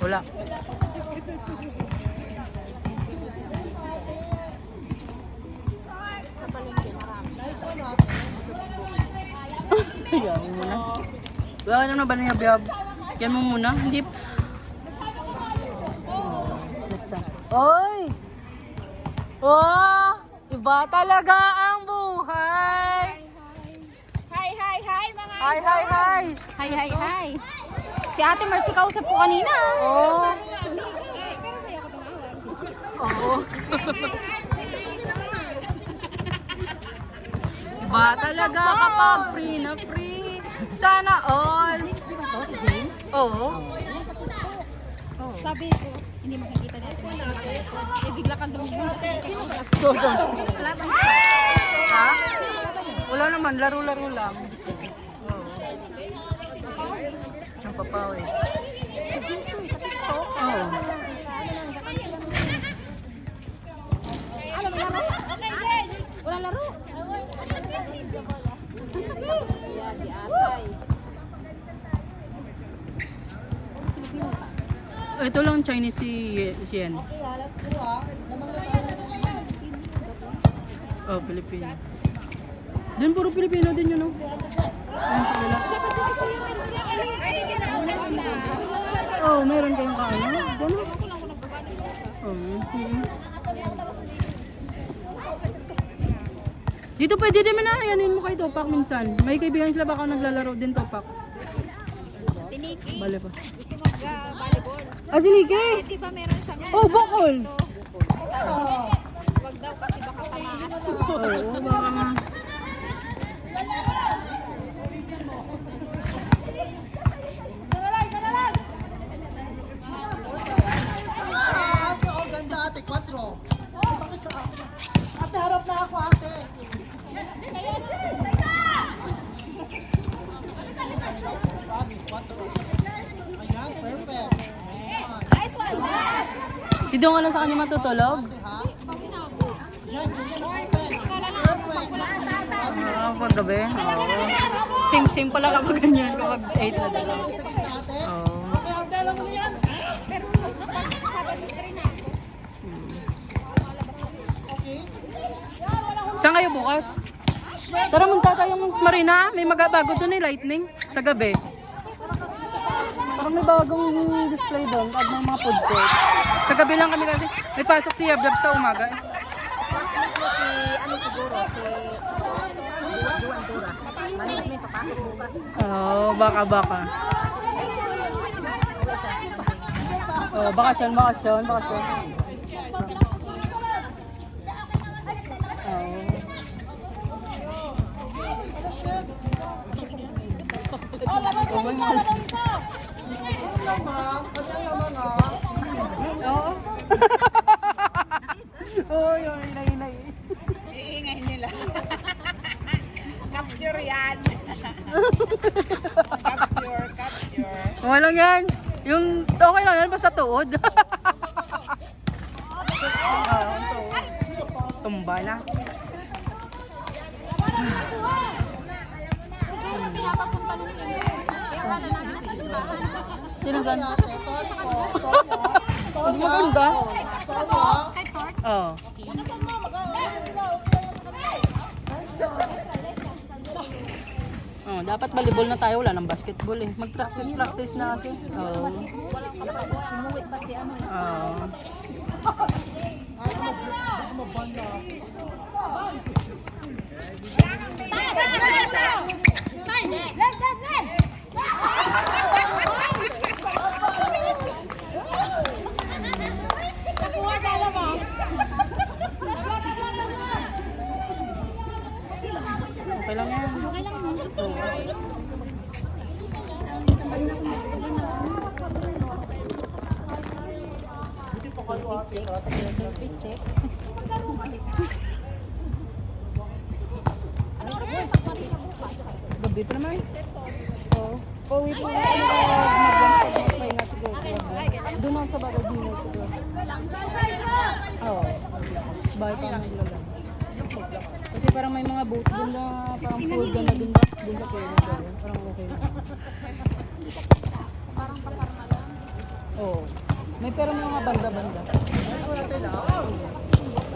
Wala. Yan mo muna. Wala na ba niya, Biab? Yan mo muna. Hindi. Next time. Oy! Wow! Iba talaga ang buhay! Hi, hi, hi mga Hi, hi, hi! Hi, hi, hi. Si Ate Mercy kausap ko kanina. Oh! Pero sa'yo ako tumawag. Oo. Iba talaga kapag free na free. Sana all. Si James? Oo. Sabi ko, hindi makikita ni Ate Mercy. Eh, bigla kang lumingon sa pinikit ko. Ha? Wala naman, laro-laro lang. Ang papawis. Si James ko, sa TikTok. Oo. Alam mo, laro? Wala laro. Siya, di atay. Ito lang Chinese si Yen. Oh, Pilipino. Doon puro Pilipino din yun, no? Ayun pa nila. Siya pa dyan si Kuya Mercy. Oh, meron kayong kaano? Gano'n? Dito pwede din manahayanin mo kay Topak minsan. May kaibigan sila baka naglalaro din Topak. Si Nikki. Bale pa. Gusto mag-volleyball. Ah, si Nikki! Eh, di ba meron siyang... Oh, bukol! Wag daw kasi baka tamaan. Oo, baka nga. Ate, oh ganda ate, 4. Bakit sa ate, harap na ako ate. Ayan, perfect. Dito nga lang sa kanya matutulog? Ah, paggabi? Oo. Same pala kapag ganyan, kapag 8 na dala. Oo. Okay, ate, alam mo na yan. Pero Sabado pa rin ako. Saan kayo bukas? Tara, munta tayong Marina. May magabago doon eh, lightning. Sa gabi. Parang may bagong display doon. Pag may mga food court. Sa gabi lang kami kasi. May pasok si Yablab sa umaga eh. classmate mo si, ano siguro, si Juan Dura. Management, papasok bukas. Oo, baka. Oh, bakasyon. Oo. Oo. Oo, yung inay. Iingay nila. Capture yan. Capture. Okay lang yan. Okay lang yan, basta tuod. Tumba na. Siguro pinapapunta nung linggo. Kaya wala namin natalibasan. Sinasan? Hindi maganda. Kay Torch. Oo. Oh, dapat volleyball na tayo, wala nang basketball eh. Mag-practice na kasi. Oo. Wala pa naman. Umuwi pa si ano. Oo. Okay lang yan. Selfie stick. Gabi pa naman. Oo. Pauwi po na kami mag-pahinga siguro sa labo. Doon ako sa bagay dinner siguro. Oo. Bahay pa naglala. dagdagan na din ba? Dun sa pwede gawin. Parang okay na. Parang pasar na lang. Oo. May pero may mga banda-banda. Ano natin ah?